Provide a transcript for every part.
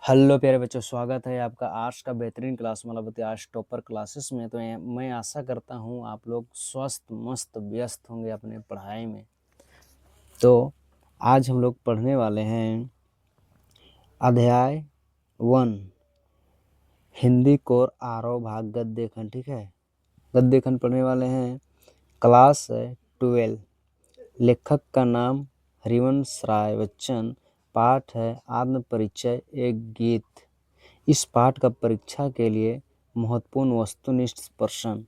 Hello प्यारे बच्चों, स्वागत है आपका आज का बेहतरीन क्लास मालावती आज टॉपर क्लासेस में। तो मैं आशा करता हूँ आप लोग स्वस्थ मस्त व्यस्त होंगे अपने पढ़ाई में। तो आज हम लोग पढ़ने वाले हैं अध्याय 1 हिंदी कोर आरव भाग गद्यखंड। ठीक है, गद्यखंड पढ़ने वाले हैं। क्लास है 12। लेखक का नाम हरिवंश राय बच्चन। पाठ है आत्म परिचय एक गीत। इस पाठ का परीक्षा के लिए महत्वपूर्ण वस्तुनिष्ठ प्रश्न।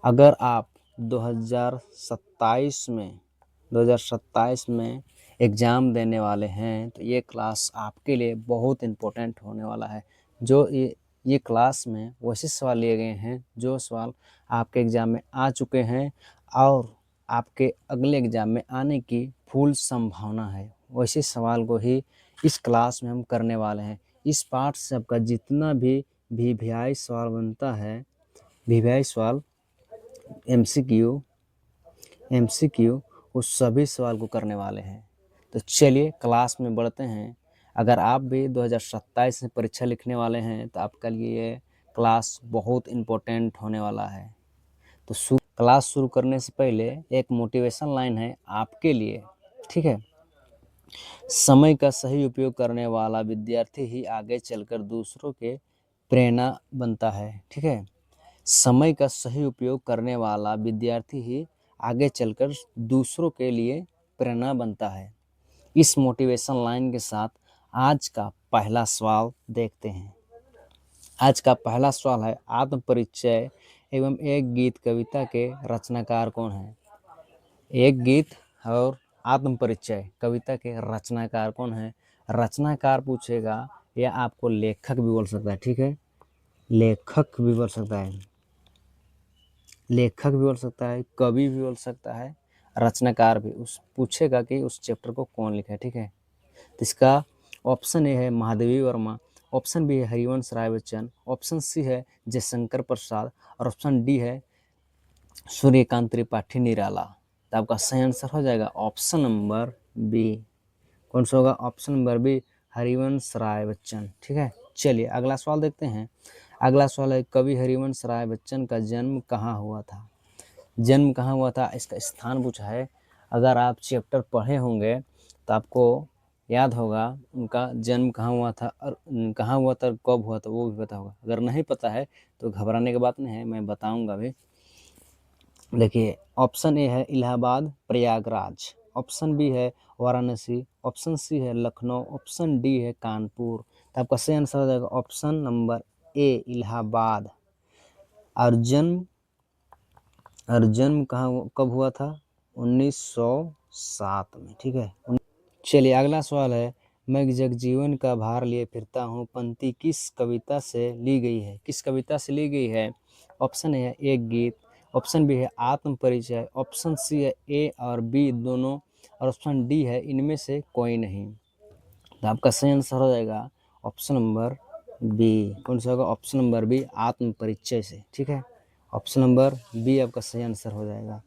अगर आप 2027 में एग्ज़ाम देने वाले हैं तो ये क्लास आपके लिए बहुत इम्पोर्टेंट होने वाला है। जो ये क्लास में वैसे सवाल लिए गए हैं जो सवाल आपके एग्ज़ाम में आ चुके हैं और आपके अगले एग्ज़ाम में आने की फुल संभावना है। वैसे सवाल को ही इस क्लास में हम करने वाले हैं। इस पाठ से आपका जितना भी वीवीआई सवाल बनता है, वीवीआई सवाल एमसीक्यू उस सभी सवाल को करने वाले हैं। तो चलिए क्लास में बढ़ते हैं। अगर आप भी 2027 में परीक्षा लिखने वाले हैं तो आपके लिए ये क्लास बहुत इम्पोर्टेंट होने वाला है। तो क्लास शुरू करने से पहले एक मोटिवेशन लाइन है आपके लिए। ठीक है, समय का सही उपयोग करने वाला विद्यार्थी ही आगे चलकर दूसरों के प्रेरणा बनता है। ठीक है, समय का सही उपयोग करने वाला विद्यार्थी ही आगे चलकर दूसरों के लिए प्रेरणा बनता है। इस मोटिवेशन लाइन के साथ आज का पहला सवाल देखते हैं। आज का पहला सवाल है आत्म परिचय एवं एक गीत कविता के रचनाकार कौन है। एक गीत और आत्म परिचय कविता के रचनाकार कौन है। रचनाकार पूछेगा या आपको लेखक भी बोल सकता है। ठीक है, लेखक भी बोल सकता है, लेखक भी बोल सकता है, कवि भी बोल सकता है, रचनाकार भी। उस पूछेगा कि उस चैप्टर को कौन लिखा है। ठीक है, तो इसका ऑप्शन ए है महादेवी वर्मा, ऑप्शन बी है हरिवंश राय बच्चन, ऑप्शन सी है जयशंकर प्रसाद और ऑप्शन डी है सूर्यकांत त्रिपाठी निराला। तो आपका सही आंसर हो जाएगा ऑप्शन नंबर बी। कौन सा होगा? Option number B, Harivansh Rai Bachchan. ठीक है, चलिए अगला सवाल देखते हैं। अगला सवाल है कवि हरिवंश राय बच्चन का जन्म कहाँ हुआ था। जन्म कहाँ हुआ था, इसका स्थान पूछा है। अगर आप चैप्टर पढ़े होंगे तो आपको याद होगा उनका जन्म कहाँ हुआ था और कहाँ हुआ था, कब हुआ था, वो भी पता होगा। अगर नहीं पता है तो घबराने की बात नहीं है, मैं बताऊंगा भी। देखिए, ऑप्शन ए है इलाहाबाद प्रयागराज, ऑप्शन बी है वाराणसी, ऑप्शन सी है लखनऊ, ऑप्शन डी है कानपुर। तो आपका सही आंसर हो जाएगा ऑप्शन नंबर ए इलाहाबाद। और जन्म कहाँ कब हुआ था? 1907 में। ठीक है, चलिए अगला सवाल है मैं जगजीवन का भार लिए फिरता हूँ पंक्ति किस कविता से ली गई है। किस कविता से ली गई है? ऑप्शन है एक गीत, ऑप्शन बी है आत्म परिचय, ऑप्शन सी है ए और बी दोनों और ऑप्शन डी है इनमें से कोई नहीं। तो आपका सही आंसर हो जाएगा ऑप्शन नंबर बी। कौन सा होगा? ऑप्शन नंबर बी, आत्म परिचय से। ठीक है, ऑप्शन नंबर बी आपका सही आंसर हो जाएगा।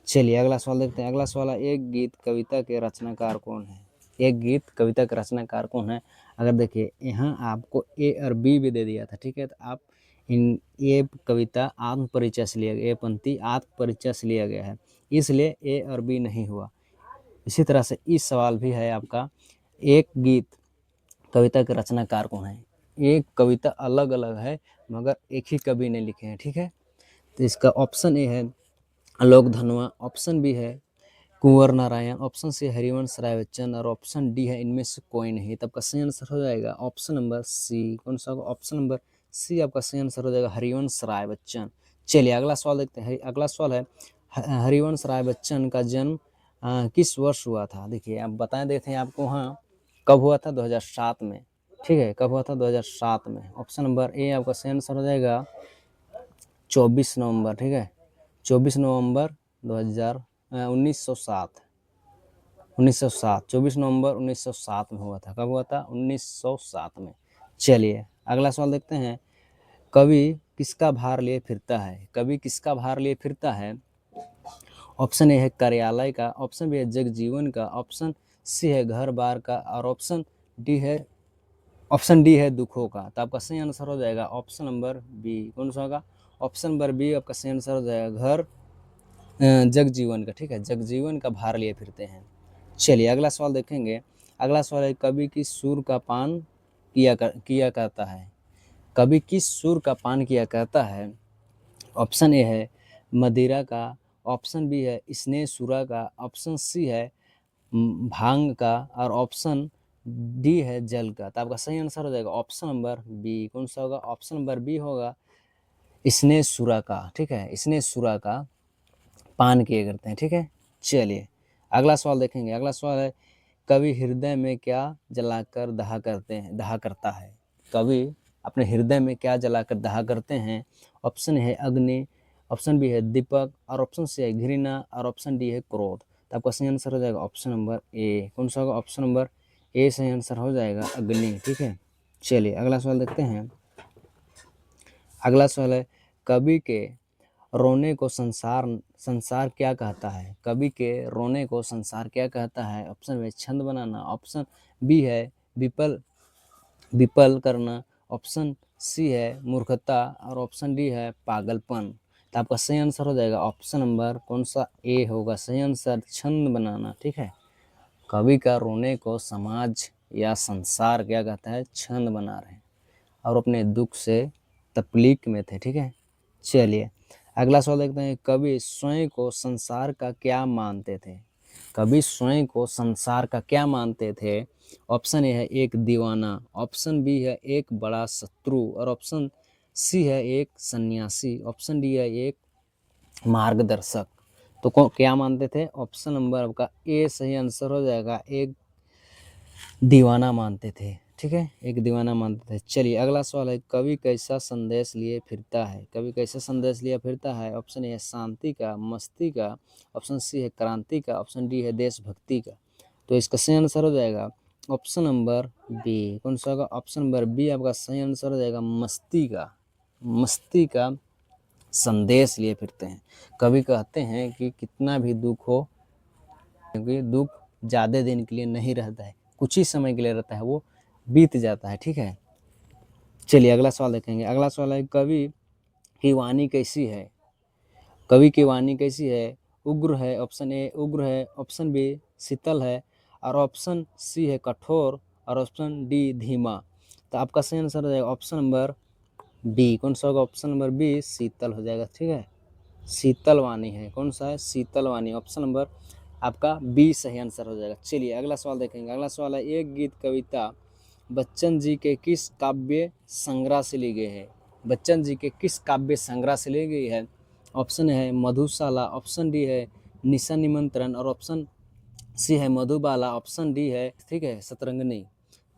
चलिए अगला सवाल देखते हैं। अगला सवाल है एक गीत कविता के रचनाकार कौन है। एक गीत कविता के रचनाकार कौन है? अगर देखिए यहाँ आपको ए और बी भी दे दिया था। ठीक है, तो आप ये कविता आत्म परिचय से लिया गया, ये पंक्ति आत्म परिचय से लिया गया है, इसलिए ए और बी नहीं हुआ। इसी तरह से इस सवाल भी है आपका एक गीत कविता के रचनाकार कौन है। एक कविता अलग अलग है मगर एक ही कवि ने लिखे हैं। ठीक है, तो इसका ऑप्शन ए है आलोक धनवा, ऑप्शन बी है कुंवर नारायण, ऑप्शन सी हरिवंश राय बच्चन और ऑप्शन डी है इनमें से कोई नहीं। तब का सही आंसर हो जाएगा ऑप्शन नंबर सी। कौन सा होगा? ऑप्शन नंबर सी आपका सही आंसर हो जाएगा हरिवंश राय बच्चन। चलिए अगला सवाल देखते हैं। अगला सवाल है हरिवंश राय बच्चन का जन्म किस वर्ष हुआ था। देखिए आप बताएं देते हैं आपको वहाँ कब हुआ था, 2007 में। ठीक है, कब हुआ था? 2007 में। ऑप्शन नंबर ए आपका सही आंसर हो जाएगा 24 नवंबर। ठीक है, 24 नवंबर 1907। 24 नवंबर 1907 में हुआ था। कब हुआ था? 1907 में। चलिए अगला सवाल देखते हैं। कवि किसका भार लिए फिरता है। कवि किसका भार लिए फिरता है? ऑप्शन ए है कार्यालय का, ऑप्शन बी है जगजीवन का, ऑप्शन सी है घर बार का और ऑप्शन डी है ऑप्शन डी है दुखों का। तो आपका सही आंसर हो जाएगा ऑप्शन नंबर बी। कौन सा होगा? ऑप्शन नंबर बी आपका सही आंसर हो जाएगा। घर जगजीवन का, ठीक है, जगजीवन का भार लिए फिरते हैं। चलिए अगला सवाल देखेंगे। अगला सवाल है, कभी किस सूर का पान किया करता है? कभी किस सूर का पान किया करता है? ऑप्शन ए है मदिरा का, ऑप्शन बी है स्नेह सुरा का, ऑप्शन सी है भांग का, और ऑप्शन डी है जल का। तो आपका सही आंसर हो जाएगा ऑप्शन नंबर बी। कौन सा होगा? ऑप्शन नंबर बी होगा स्नेह सुरा का, ठीक है, स्नेह सुरा का पान किए करते हैं, ठीक है। चलिए अगला सवाल देखेंगे। अगला सवाल है, कवि हृदय में क्या जलाकर दहा करता है? कवि अपने हृदय में क्या जलाकर दहा करते हैं? ऑप्शन है अग्नि, ऑप्शन बी है दीपक, और ऑप्शन सी है घृणा, और ऑप्शन डी है क्रोध। तो आपका सही आंसर हो जाएगा ऑप्शन नंबर ए। कौन सा होगा? ऑप्शन नंबर ए सही आंसर हो जाएगा, अग्नि, ठीक है। चलिए अगला सवाल देखते हैं। अगला सवाल है, कवि के रोने को संसार संसार क्या कहता है? कवि के रोने को संसार क्या कहता है? ऑप्शन बी छंद बनाना, ऑप्शन बी है विपल विपल करना, ऑप्शन सी है मूर्खता, और ऑप्शन डी है पागलपन। तो आपका सही आंसर हो जाएगा ऑप्शन नंबर कौन सा? ए होगा सही आंसर, छंद बनाना, ठीक है। कवि का रोने को समाज या संसार क्या कहता है? छंद बना रहे हैं, और अपने दुख से तकलीफ में थे, ठीक है। चलिए अगला सवाल देखते हैं। कवि स्वयं को संसार का क्या मानते थे? कवि स्वयं को संसार का क्या मानते थे? ऑप्शन ए है एक दीवाना, ऑप्शन बी है एक बड़ा शत्रु, और ऑप्शन सी है एक सन्यासी, ऑप्शन डी है एक मार्गदर्शक। तो क्या मानते थे? ऑप्शन नंबर आपका ए सही आंसर हो जाएगा, एक दीवाना मानते थे, ठीक है, एक दीवाना मानते थे। चलिए अगला सवाल है, कवि कैसा संदेश लिए फिरता है? कवि कैसा संदेश लिया फिरता है? ऑप्शन ए है शांति का, मस्ती का, ऑप्शन सी है क्रांति का, ऑप्शन डी है देशभक्ति का। तो इसका सही आंसर हो जाएगा ऑप्शन नंबर बी। कौन सा होगा? ऑप्शन नंबर बी आपका सही आंसर हो जाएगा, मस्ती का। मस्ती का संदेश लिए फिरते हैं। कवि कहते हैं कि कितना भी दुख हो, क्योंकि दुख ज़्यादा दिन के लिए नहीं रहता है, कुछ ही समय के लिए रहता है, वो बीत जाता है, ठीक है। चलिए अगला सवाल देखेंगे। अगला सवाल है, कवि की वाणी कैसी है? कवि की वाणी कैसी है? उग्र है, ऑप्शन ए उग्र है, ऑप्शन बी शीतल है, और ऑप्शन सी है कठोर, और ऑप्शन डी धीमा। तो आपका सही आंसर हो जाएगा ऑप्शन नंबर बी। कौन सा होगा? ऑप्शन नंबर बी शीतल हो जाएगा, ठीक है। शीतल वाणी है, कौन सा है? शीतल वाणी, ऑप्शन नंबर आपका बी सही आंसर हो जाएगा। चलिए अगला सवाल देखेंगे। अगला सवाल है, एक गीत कविता बच्चन जी के किस काव्य संग्रह से ली गई है? बच्चन जी के किस काव्य संग्रह से ली गई है? ऑप्शन है मधुशाला, ऑप्शन डी है निशा निमंत्रण, और ऑप्शन सी है मधुबाला, ऑप्शन डी है, ठीक है, सतरंगिनी।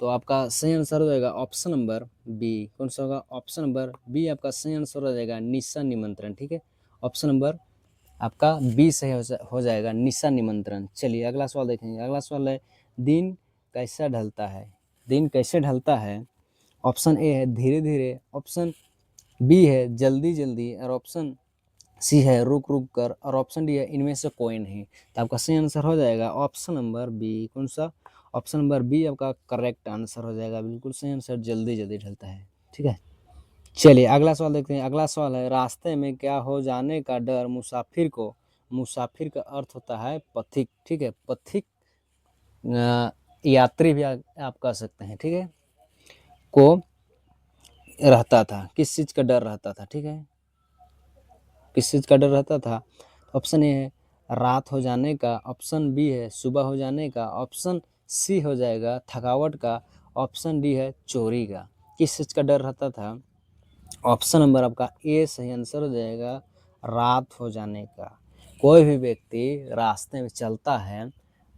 तो आपका सही आंसर हो जाएगा ऑप्शन नंबर बी। कौन सा होगा? ऑप्शन नंबर बी आपका सही आंसर हो जाएगा, निशा निमंत्रण, ठीक है। ऑप्शन नंबर आपका बी सही हो जाएगा, निशा निमंत्रण। चलिए अगला सवाल देखेंगे। अगला सवाल है, दिन कैसा ढलता है? दिन कैसे ढलता है? ऑप्शन ए है धीरे धीरे, ऑप्शन बी है जल्दी जल्दी, और ऑप्शन सी है रुक रुक कर, और ऑप्शन डी है इनमें से कोई नहीं। तो आपका सही आंसर हो जाएगा ऑप्शन नंबर बी। कौन सा? ऑप्शन नंबर बी आपका करेक्ट आंसर हो जाएगा, बिल्कुल सही आंसर, जल्दी जल्दी ढलता है, ठीक है। चलिए अगला सवाल देखते हैं। अगला सवाल है, रास्ते में क्या हो जाने का डर मुसाफिर का अर्थ होता है पथिक, ठीक है, पथिक यात्री भी आप कह सकते हैं, ठीक है, को रहता था, किस चीज़ का डर रहता था, ठीक है, किस चीज़ का डर रहता था? ऑप्शन ए है रात हो जाने का, ऑप्शन बी है सुबह हो जाने का, ऑप्शन सी हो जाएगा थकावट का, ऑप्शन डी है चोरी का। किस चीज़ का डर रहता था? ऑप्शन नंबर आपका ए सही आंसर हो जाएगा, रात हो जाने का। कोई भी व्यक्ति रास्ते में चलता है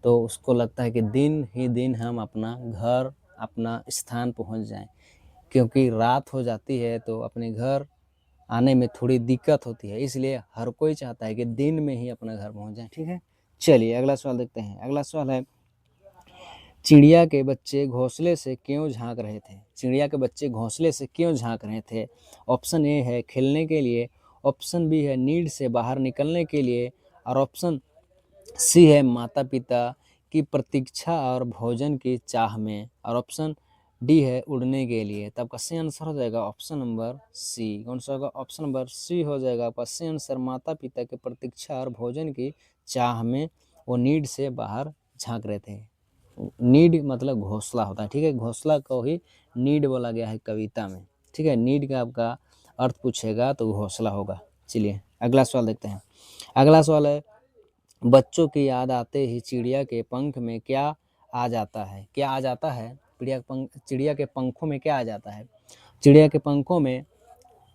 तो उसको लगता है कि दिन ही दिन हम अपना घर, अपना स्थान पहुंच जाएं, क्योंकि रात हो जाती है तो अपने घर आने में थोड़ी दिक्कत होती है, इसलिए हर कोई चाहता है कि दिन में ही अपना घर पहुंच जाए, ठीक है। चलिए अगला सवाल देखते हैं। अगला सवाल है, चिड़िया के बच्चे घोंसले से क्यों झांक रहे थे? चिड़िया के बच्चे घोंसले से क्यों झांक रहे थे? ऑप्शन ए है खेलने के लिए, ऑप्शन बी है नीड से बाहर निकलने के लिए, और ऑप्शन सी है माता पिता की प्रतीक्षा और भोजन की चाह में, और ऑप्शन डी है उड़ने के लिए। तो आपका सही आंसर हो जाएगा ऑप्शन नंबर सी। कौन सा होगा? ऑप्शन नंबर सी हो जाएगा आपका सही आंसर। माता पिता की प्रतीक्षा और भोजन की चाह में वो नीड से बाहर झांक रहे थे। नीड मतलब घोंसला होता है, ठीक है, घोंसला को ही नीड बोला गया है कविता में, ठीक है। नीड का आपका अर्थ पूछेगा तो घोंसला होगा। चलिए अगला सवाल देखते हैं। अगला सवाल है, बच्चों की याद आते ही चिड़िया के पंख में क्या आ जाता है? क्या आ जाता है? चिड़िया के पंखों में क्या आ जाता है? चिड़िया के पंखों में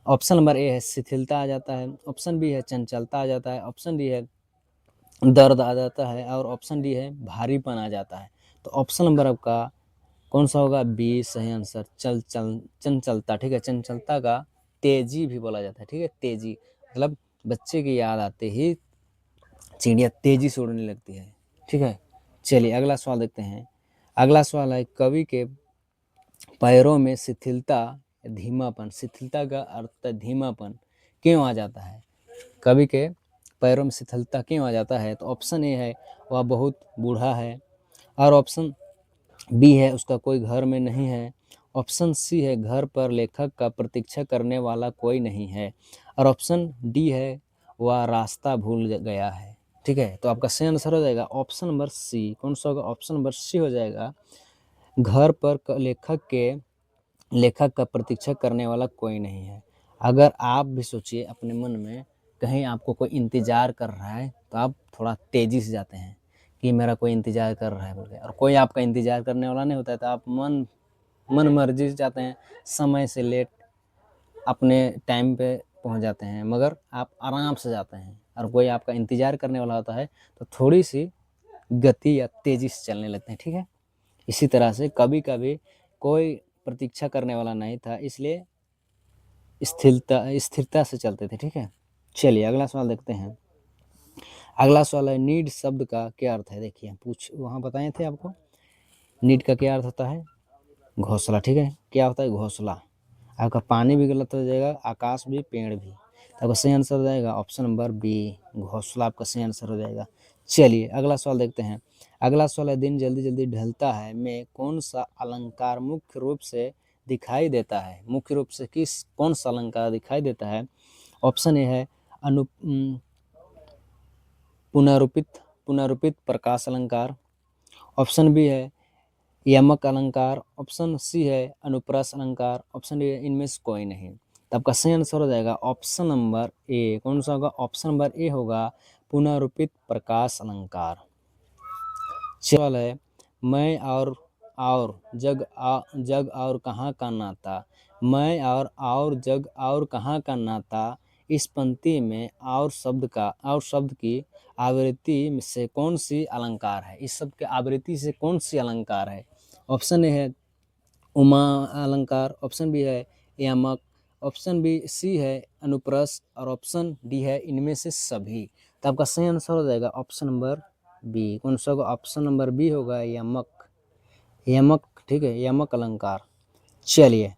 ऑप्शन नंबर ए है शिथिलता आ जाता है, ऑप्शन बी है चंचलता आ जाता है, ऑप्शन डी है दर्द आ जाता है, और ऑप्शन डी है भारीपन आ जाता है। तो ऑप्शन नंबर आपका कौन सा होगा? बी सही आंसर, चंचलता, ठीक है। चंचलता का तेजी भी बोला जाता है, ठीक है, तेजी मतलब बच्चे की याद आते ही चिड़िया तेजी से उड़ने लगती है, ठीक है। चलिए अगला सवाल देखते हैं। अगला सवाल है, कवि के पैरों में शिथिलता, धीमापन, शिथिलता का अर्थ है धीमापन, क्यों आ जाता है? कवि के पैरों में शिथिलता क्यों आ जाता है? तो ऑप्शन ए है वह बहुत बूढ़ा है, और ऑप्शन बी है उसका कोई घर में नहीं है, ऑप्शन सी है घर पर लेखक का प्रतीक्षा करने वाला कोई नहीं है, और ऑप्शन डी है वह रास्ता भूल गया है, ठीक है। तो आपका सही आंसर हो जाएगा ऑप्शन नंबर सी। कौन सा होगा? ऑप्शन नंबर सी हो जाएगा, घर पर लेखक का प्रतीक्षा करने वाला कोई नहीं है। अगर आप भी सोचिए अपने मन में, कहीं आपको कोई इंतजार कर रहा है तो आप थोड़ा तेजी से जाते हैं कि मेरा कोई इंतजार कर रहा है बोल के, और कोई आपका इंतजार करने वाला नहीं होता है तो आप मन मर्जी से जाते हैं, समय से लेट अपने टाइम पे पहुंच जाते हैं, मगर आप आराम से जाते हैं। और कोई आपका इंतजार करने वाला होता है तो थोड़ी सी गति या तेजी से चलने लगते हैं, ठीक है। इसी तरह से कभी कभी कोई प्रतीक्षा करने वाला नहीं था, इसलिए स्थिरता से चलते थे, ठीक है। चलिए अगला सवाल देखते हैं। अगला सवाल है, नीड शब्द का क्या अर्थ है? देखिए वहाँ बताए थे आपको, नीड का क्या अर्थ होता है? घोंसला, ठीक है। क्या होता है? घोंसला। आपका पानी भी गलत हो जाएगा, आकाश भी, पेड़ भी। तो आपका सही आंसर हो जाएगा ऑप्शन नंबर बी, घोंसला आपका सही आंसर हो जाएगा। चलिए अगला सवाल देखते हैं। अगला सवाल है, दिन जल्दी जल्दी ढलता है में कौन सा अलंकार मुख्य रूप से दिखाई देता है? मुख्य रूप से कौन सा अलंकार दिखाई देता है? ऑप्शन ए है अनु पुनरूपित प्रकाश अलंकार, ऑप्शन बी है यमक अलंकार, ऑप्शन सी है अनुप्रास अलंकार, ऑप्शन डी है इनमें से कोई नहीं। तो आपका सही आंसर हो जाएगा ऑप्शन नंबर ए। कौन सा होगा? ऑप्शन नंबर ए होगा पुनरूपित प्रकाश अलंकार। सवाल है, मैं और जग और कहाँ का नाता, मैं और जग और कहाँ का नाता, इस पंक्ति में और शब्द की आवृत्ति से कौन सी अलंकार है? इस शब्द की आवृत्ति से कौन सी अलंकार है? ऑप्शन ए है उमा अलंकार, ऑप्शन बी है यमक, ऑप्शन बी सी है अनुप्रस्थ, और ऑप्शन डी है इनमें से सभी। तो आपका सही आंसर हो जाएगा ऑप्शन नंबर बी। कौन सा होगा? ऑप्शन नंबर बी होगा यमक, ठीक है, यमक अलंकार। चलिए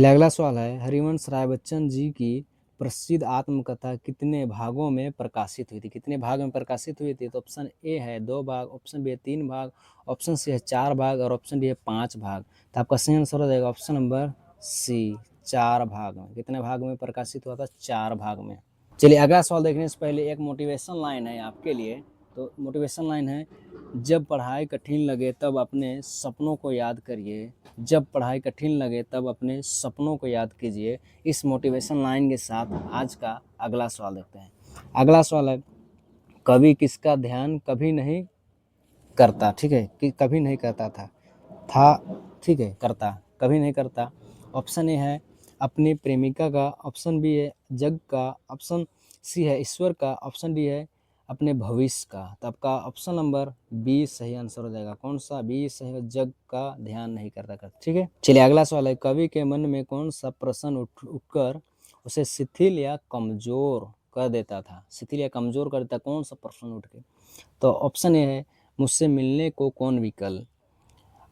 अगला सवाल है, हरिवंश राय बच्चन जी की प्रसिद्ध आत्मकथा कितने भागों में प्रकाशित हुई थी? कितने भाग में प्रकाशित हुई थी? तो ऑप्शन ए है 2 भाग, ऑप्शन बी है 3 भाग, ऑप्शन सी है 4 भाग, और ऑप्शन डी है 5 भाग। तो आपका सही आंसर हो जाएगा ऑप्शन नंबर सी, 4 भाग में। कितने भाग में प्रकाशित हुआ था? 4 भाग में। चलिए अगला सवाल देखने से पहले एक मोटिवेशन लाइन है आपके लिए। तो मोटिवेशन लाइन है, जब पढ़ाई कठिन लगे तब अपने सपनों को याद करिए, जब पढ़ाई कठिन लगे तब अपने सपनों को याद कीजिए। इस मोटिवेशन लाइन के साथ आज का अगला सवाल देखते हैं। अगला सवाल है, कवि किसका ध्यान कभी नहीं करता? ठीक है, कि कभी नहीं करता था, ठीक है, करता, कभी नहीं करता। ऑप्शन ए है अपनी प्रेमिका का, ऑप्शन बी है जग का, ऑप्शन सी है ईश्वर का, ऑप्शन डी है अपने भविष्य का। तो आपका ऑप्शन नंबर बी सही आंसर हो जाएगा। कौन सा? बी सही है, जग का ध्यान नहीं करता, ठीक है। चलिए अगला सवाल है, कवि के मन में कौन सा प्रश्न उठकर उसे शिथिल या कमजोर कर देता था? शिथिल या कमजोर कर देता, कौन सा प्रश्न उठ के? तो ऑप्शन ए है मुझसे मिलने को कौन विकल,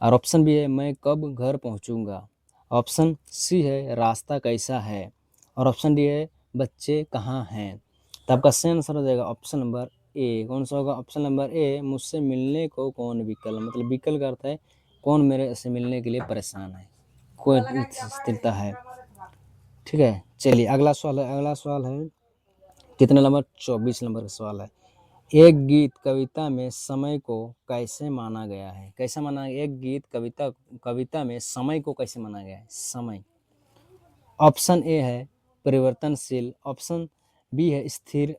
और ऑप्शन बी है मैं कब घर पहुंचूंगा, ऑप्शन सी है रास्ता कैसा है, और ऑप्शन डी है बच्चे कहाँ हैं। तो आपका सही आंसर हो जाएगा ऑप्शन नंबर ए। कौन सा होगा? ऑप्शन नंबर ए, मुझसे मिलने को कौन विकल, मतलब विकल का अर्थ है कौन मेरे से मिलने के लिए परेशान है, कोई स्थिरता है। ठीक है, चलिए अगला सवाल है। अगला सवाल है कितने नंबर, 24 नंबर का सवाल है। एक गीत कविता में समय को कैसे माना गया है, कैसे माना, एक गीत कविता में समय को कैसे माना गया है, समय। ऑप्शन ए है परिवर्तनशील, ऑप्शन बी है स्थिर,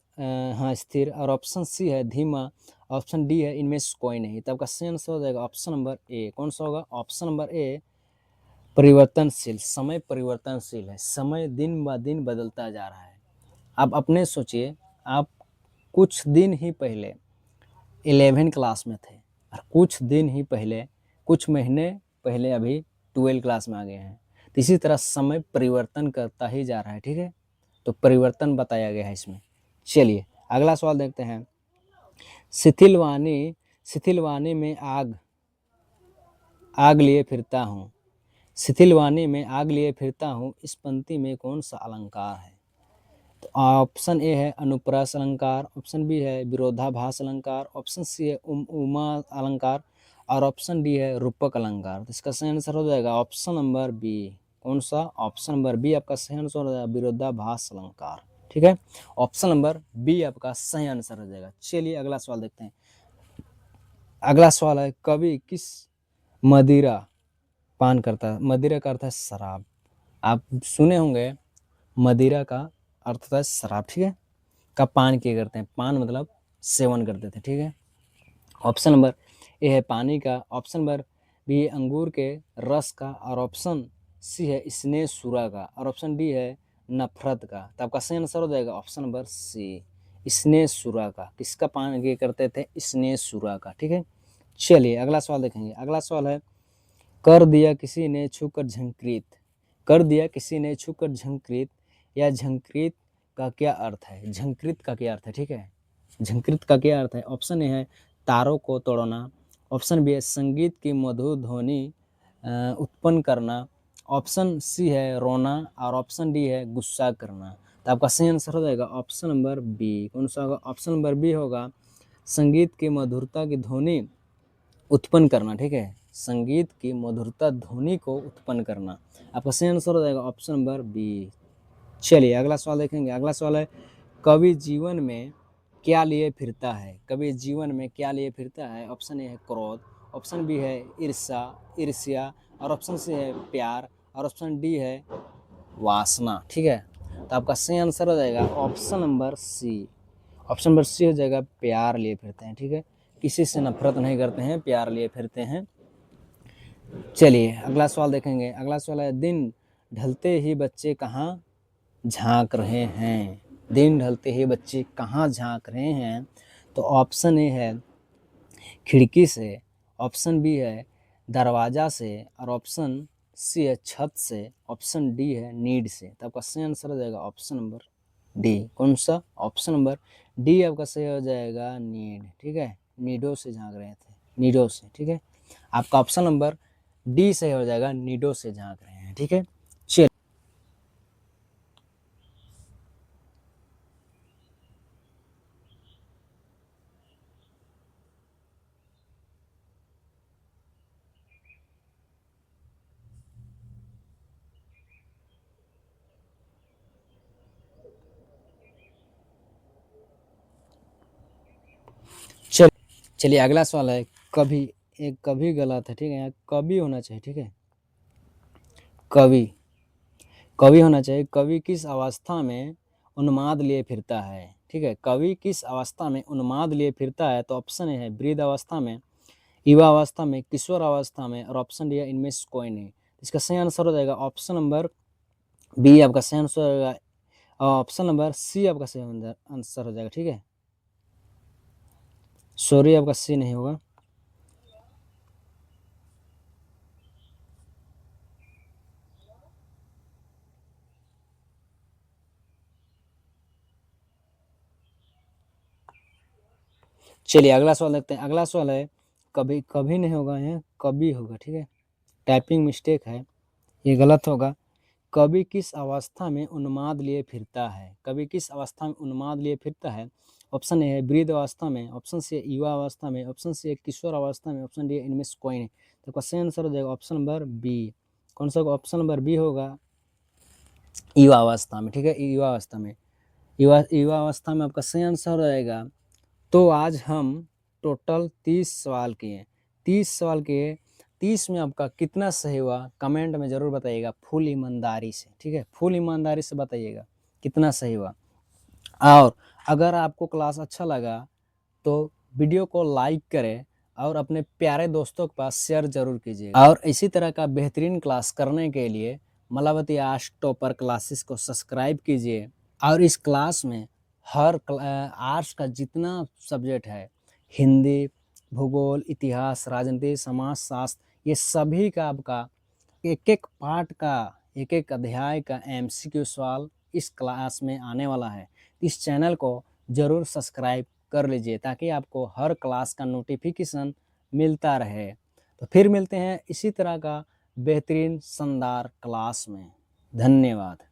हाँ स्थिर, और ऑप्शन सी है धीमा, ऑप्शन डी है इनमें से कोई नहीं। तो आपका सही आंसर हो जाएगा ऑप्शन नंबर ए। कौन सा होगा, ऑप्शन नंबर ए परिवर्तनशील। समय परिवर्तनशील है, समय दिन ब दिन बदलता जा रहा है। आप अपने सोचिए, आप कुछ दिन ही पहले 11 क्लास में थे और कुछ दिन ही पहले, कुछ महीने पहले अभी 12 क्लास में आ गए हैं। तो इसी तरह समय परिवर्तन करता ही जा रहा है। ठीक है, तो परिवर्तन बताया गया है इसमें। चलिए अगला सवाल देखते हैं। शिथिलवानी में आग आग लिए फिरता हूँ, शिथिलवानी में आग लिए फिरता हूँ, इस पंक्ति में कौन सा अलंकार है। तो ऑप्शन ए है अनुप्रास अलंकार, ऑप्शन बी है विरोधाभास अलंकार, ऑप्शन सी है उमा अलंकार, और ऑप्शन डी है रूपक अलंकार। तो इसका सही आंसर हो जाएगा ऑप्शन नंबर बी। कौन सा, ऑप्शन नंबर बी आपका सही आंसर हो जाएगा, विरोधाभास अलंकार। ठीक है, ऑप्शन नंबर बी आपका सही आंसर हो जाएगा। चलिए अगला सवाल देखते हैं। अगला सवाल है कवि किस मदिरा पान करता है। मदिरा का अर्थ है शराब। आप सुने होंगे मदिरा का अर्थ होता है शराब। ठीक है, का पान किया करते हैं, पान मतलब सेवन करते थे। ठीक है, ऑप्शन नंबर ए है पानी का, ऑप्शन नंबर बी है अंगूर के रस का, और ऑप्शन सी है स्नेह सुरा का, और ऑप्शन डी है नफरत का। तो आपका सही आंसर हो जाएगा ऑप्शन नंबर सी, स्नेह सुरा का। किसका पान किया करते थे, स्नेह सुरा का। ठीक है, चलिए अगला सवाल देखेंगे। अगला सवाल है कर दिया किसी ने छूकर झंकृत, कर दिया किसी ने छूकर झंकृत, या झंकृत का क्या अर्थ है, झंकृत का क्या अर्थ है। ठीक है, झंकृत का क्या अर्थ है। ऑप्शन ए है तारों को तोड़ना, ऑप्शन बी है संगीत की मधुर ध्वनि उत्पन्न करना, ऑप्शन सी है रोना, और ऑप्शन डी है गुस्सा करना। तो आपका सही आंसर हो जाएगा ऑप्शन नंबर बी। कौन सा होगा, ऑप्शन नंबर बी होगा संगीत की मधुरता की ध्वनि उत्पन्न करना। ठीक है, संगीत की मधुरता ध्वनि को उत्पन्न करना। आपका सही आंसर हो जाएगा ऑप्शन नंबर बी। चलिए अगला सवाल देखेंगे। अगला सवाल है कवि जीवन में क्या लिए फिरता है, कवि जीवन में क्या लिए फिरता है। ऑप्शन ए है क्रोध, ऑप्शन बी है ईर्ष्या, और ऑप्शन सी है प्यार, और ऑप्शन डी है वासना। ठीक है, तो आपका सही आंसर हो जाएगा option number C. Option number C हो जाएगा प्यार लिए फिरते हैं। ठीक है, किसी से नफरत नहीं करते हैं, प्यार लिए फिरते हैं। चलिए अगला सवाल देखेंगे। अगला सवाल है दिन ढलते ही बच्चे कहाँ झांक रहे हैं, दिन ढलते ही बच्चे कहाँ झांक रहे हैं। तो ऑप्शन ए है खिड़की से, ऑप्शन बी है दरवाजा से, और ऑप्शन सी है छत से, ऑप्शन डी है नीड से। तो आपका सही आंसर हो जाएगा ऑप्शन नंबर डी। कौन सा, ऑप्शन नंबर डी आपका सही हो जाएगा नीड। ठीक है, नीडो से झांक रहे थे, नीडो से। ठीक है, आपका ऑप्शन नंबर डी सही हो जाएगा, नीडो से झांक रहे हैं। ठीक है, चलिए चलिए अगला सवाल है कभी, एक कभी गलत है। ठीक है, यहाँ कवि होना चाहिए। ठीक है, कवि, कवि होना चाहिए। कवि किस अवस्था में उन्माद लिए फिरता है। ठीक है, कवि किस अवस्था में उन्माद लिए फिरता है। तो ऑप्शन ए है वृद्ध अवस्था में, युवा अवस्था में, किशोर अवस्था में, और ऑप्शन डी है इनमें से कोई नहीं। इसका सही आंसर हो जाएगा ऑप्शन नंबर बी आपका सही आंसर हो जाएगा, ऑप्शन नंबर सी आपका सही आंसर हो जाएगा। ठीक है, सॉरी आपका सी नहीं होगा। चलिए अगला सवाल देखते हैं। अगला सवाल है कभी, कभी नहीं होगा, यहाँ कभी होगा। ठीक है, टाइपिंग मिस्टेक है, ये गलत होगा। कवि किस अवस्था में उन्माद लिए फिरता है, कवि किस अवस्था में उन्माद लिए फिरता है। ऑप्शन ए है वृद्ध अवस्था में, ऑप्शन सी है युवा अवस्था में, ऑप्शन सी है किशोर अवस्था में, ऑप्शन डी इनमें से कोई नहीं। तो क्वेश्चन आंसर हो जाएगा ऑप्शन नंबर बी। कौन सा ऑप्शन नंबर बी होगा? युवा अवस्था में। ठीक है, युवा अवस्था में, युवा अवस्था में आपका सही आंसर हो जाएगा। तो आज हम टोटल 30 सवाल किए, 30 सवाल किए, 30 में आपका कितना सही हुआ कमेंट में ज़रूर बताइएगा, फुल ईमानदारी से। ठीक है, फुल ईमानदारी से बताइएगा कितना सही हुआ। और अगर आपको क्लास अच्छा लगा तो वीडियो को लाइक करें और अपने प्यारे दोस्तों के पास शेयर जरूर कीजिएगा। और इसी तरह का बेहतरीन क्लास करने के लिए मलावती आर्ट्स टॉपर क्लासेस को सब्सक्राइब कीजिए। और इस क्लास में हर आर्ट्स का जितना सब्जेक्ट है, हिंदी, भूगोल, इतिहास, राजनीति, समाजशास्त्र, ये सभी का आपका एक एक पार्ट का, एक एक अध्याय का MCQ सवाल इस क्लास में आने वाला है। इस चैनल को ज़रूर सब्सक्राइब कर लीजिए ताकि आपको हर क्लास का नोटिफिकेशन मिलता रहे। तो फिर मिलते हैं इसी तरह का बेहतरीन शानदार क्लास में। धन्यवाद।